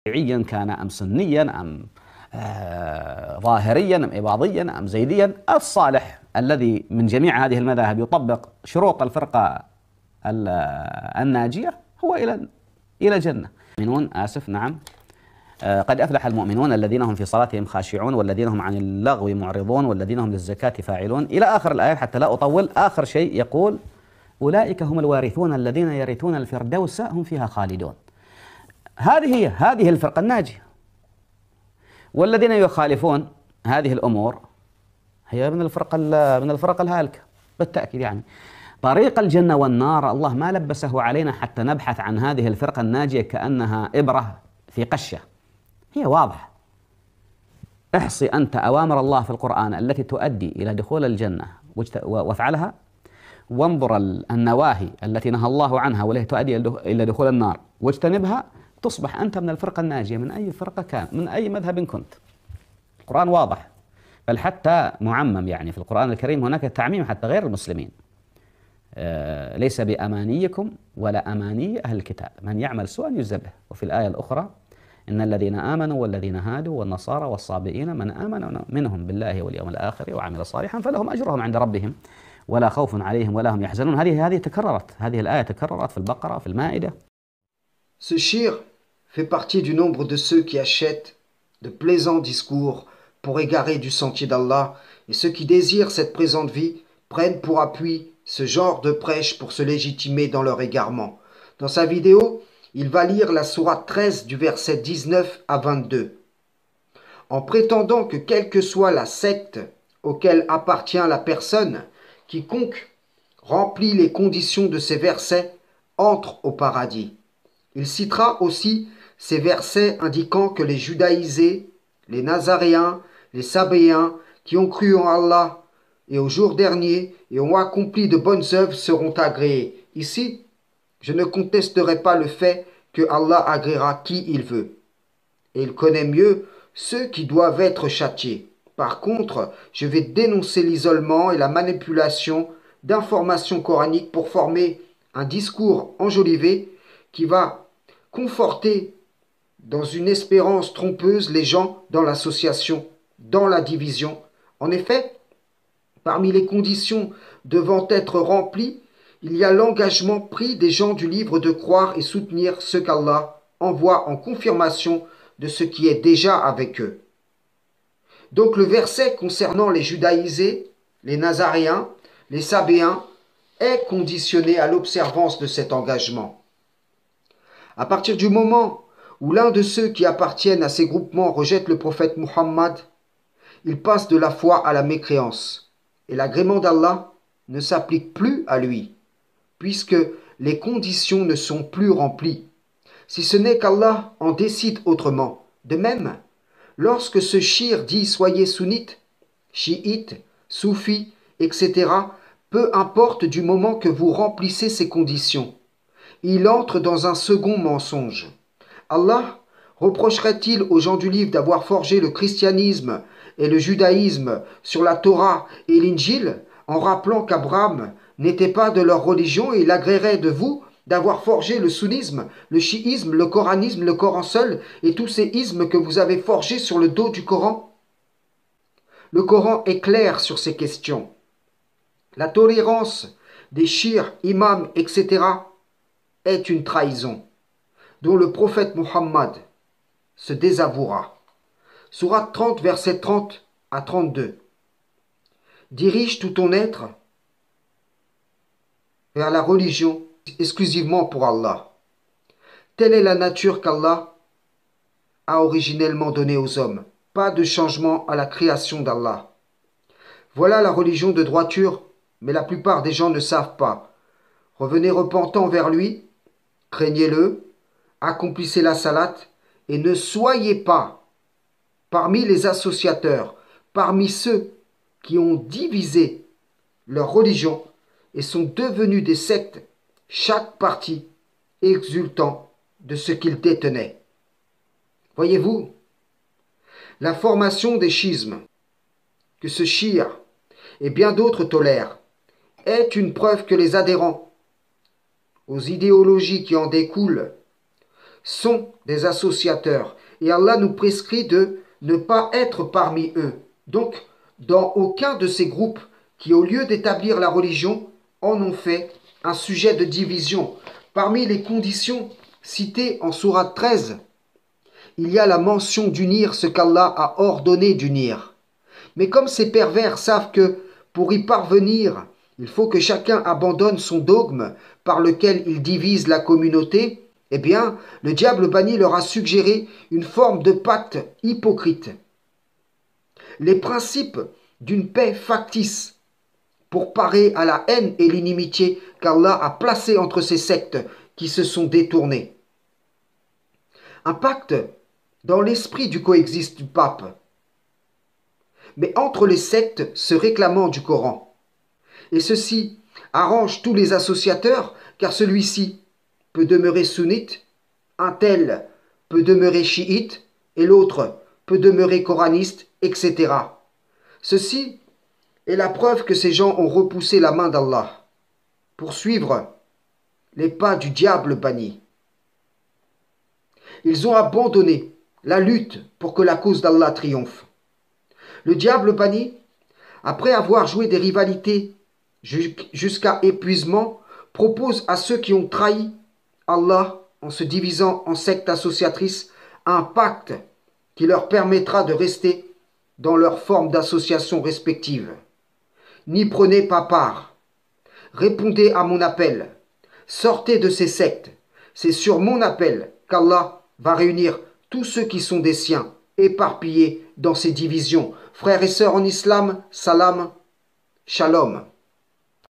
شيعيا كان أم سنيا أم ظاهريا أم إباضيا أم زيديا، الصالح الذي من جميع هذه المذاهب يطبق شروط الفرقة الناجية هو إلى الجنة. المؤمنون نعم، قد أفلح المؤمنون الذين هم في صلاتهم خاشعون والذين هم عن اللغو معرضون والذين هم للزكاة فاعلون إلى آخر الآيات. حتى لا أطول، آخر شيء يقول أولئك هم الوارثون الذين يرثون الفردوس هم فيها خالدون. هذه الفرقة الناجية، والذين يخالفون هذه الأمور هي من الفرق الهالكة بالتأكيد. يعني طريق الجنة والنار الله ما لبسه علينا حتى نبحث عن هذه الفرقة الناجية كأنها إبرة في قشة، هي واضحة. احصي أنت أوامر الله في القرآن التي تؤدي إلى دخول الجنة وافعلها، وانظر النواهي التي نهى الله عنها والتي تؤدي إلى دخول النار واجتنبها، تصبح أنت من الفرقة الناجية من أي فرقة كان، من أي مذهب كنت. القرآن واضح، بل حتى معمم. يعني في القرآن الكريم هناك تعميم حتى غير المسلمين. ليس بأمانيكم ولا أماني أهل الكتاب، من يعمل سوءا يجزى به. وفي الآية الأخرى إن الذين آمنوا والذين هادوا والنصارى والصابئين من آمن منهم بالله واليوم الآخر وعمل صالحا فلهم أجرهم عند ربهم ولا خوف عليهم ولا هم يحزنون. هذه تكررت، هذه الآية تكررت في البقرة في المائدة. Ce shir fait partie du nombre de ceux qui achètent de plaisants discours pour égarer du sentier d'Allah, et ceux qui désirent cette présente vie prennent pour appui ce genre de prêche pour se légitimer dans leur égarement. Dans sa vidéo, il va lire la sourate 13 du verset 19 à 22. En prétendant que quelle que soit la secte auquel appartient la personne, quiconque remplit les conditions de ces versets entre au paradis. Il citera aussi ces versets indiquant que les judaïsés, les nazaréens, les sabéens qui ont cru en Allah et au jour dernier et ont accompli de bonnes œuvres seront agréés. Ici, je ne contesterai pas le fait que Allah agréera qui il veut. Et il connaît mieux ceux qui doivent être châtiés. Par contre, je vais dénoncer l'isolement et la manipulation d'informations coraniques pour former un discours enjolivé qui va conforter dans une espérance trompeuse les gens dans l'association, dans la division. En effet, parmi les conditions devant être remplies, il y a l'engagement pris des gens du livre de croire et soutenir ce qu'Allah envoie en confirmation de ce qui est déjà avec eux. Donc le verset concernant les judaïsés, les nazaréens, les sabéens est conditionné à l'observance de cet engagement. À partir du moment où l'un de ceux qui appartiennent à ces groupements rejette le prophète Muhammad, il passe de la foi à la mécréance, et l'agrément d'Allah ne s'applique plus à lui, puisque les conditions ne sont plus remplies, si ce n'est qu'Allah en décide autrement. De même, lorsque ce shir dit « soyez sunnites, chiites, soufis, etc. », peu importe du moment que vous remplissez ces conditions, il entre dans un second mensonge. Allah reprocherait-il aux gens du livre d'avoir forgé le christianisme et le judaïsme sur la Torah et l'Injil en rappelant qu'Abraham n'était pas de leur religion, et il agréerait de vous d'avoir forgé le sunnisme, le chiisme, le coranisme, le Coran seul et tous ces ismes que vous avez forgés sur le dos du Coran? Le Coran est clair sur ces questions. La tolérance des shirs, imams, etc. est une trahison dont le prophète Muhammad se désavouera. Sourate 30, versets 30 à 32. Dirige tout ton être vers la religion exclusivement pour Allah. Telle est la nature qu'Allah a originellement donnée aux hommes. Pas de changement à la création d'Allah. Voilà la religion de droiture, mais la plupart des gens ne savent pas. Revenez repentant vers lui, craignez-le, accomplissez la salate, et ne soyez pas parmi les associateurs, parmi ceux qui ont divisé leur religion et sont devenus des sectes, chaque parti exultant de ce qu'il détenait. Voyez-vous, la formation des schismes, que ce shir et bien d'autres tolèrent, est une preuve que les adhérents aux idéologies qui en découlent sont des associateurs. Et Allah nous prescrit de ne pas être parmi eux. Donc, dans aucun de ces groupes qui, au lieu d'établir la religion, en ont fait un sujet de division. Parmi les conditions citées en sourate 13, il y a la mention d'unir ce qu'Allah a ordonné d'unir. Mais comme ces pervers savent que pour y parvenir, il faut que chacun abandonne son dogme par lequel il divise la communauté, eh bien, le diable banni leur a suggéré une forme de pacte hypocrite. Les principes d'une paix factice pour parer à la haine et l'inimitié qu'Allah a placées entre ces sectes qui se sont détournées. Un pacte dans l'esprit du coexiste du pape, mais entre les sectes se réclamant du Coran. Et ceci arrange tous les associateurs, car celui-ci peut demeurer sunnite, un tel peut demeurer chiite, et l'autre peut demeurer coraniste, etc. Ceci est la preuve que ces gens ont repoussé la main d'Allah pour suivre les pas du diable banni. Ils ont abandonné la lutte pour que la cause d'Allah triomphe. Le diable banni, après avoir joué des rivalités jusqu'à épuisement, propose à ceux qui ont trahi Allah en se divisant en sectes associatrices un pacte qui leur permettra de rester dans leur forme d'association respective. N'y prenez pas part. Répondez à mon appel. Sortez de ces sectes. C'est sur mon appel qu'Allah va réunir tous ceux qui sont des siens, éparpillés dans ces divisions. Frères et sœurs en islam, salam, shalom.